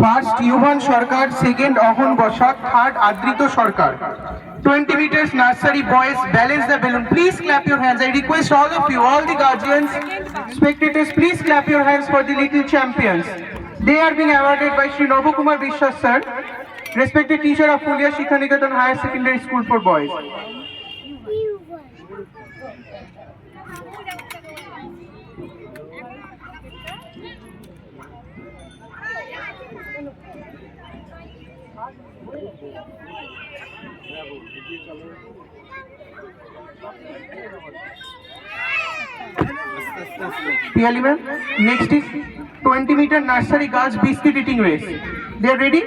First, Yuvan Sarkar. Second, Ahon Bosak. Third, Adrito Sarkar. 20 meters nursery boys, balance the balloon. Please clap your hands. I request all of you, all the guardians, spectators, please clap your hands for the little champions. They are being awarded by Shri Nobu Kumar Vishwas sir, respected teacher of Fulia Shikha Niketan Higher Secondary School for Boys. Clearly, ma'am. Next is 20-meter nursery girls biscuit eating race. They are ready?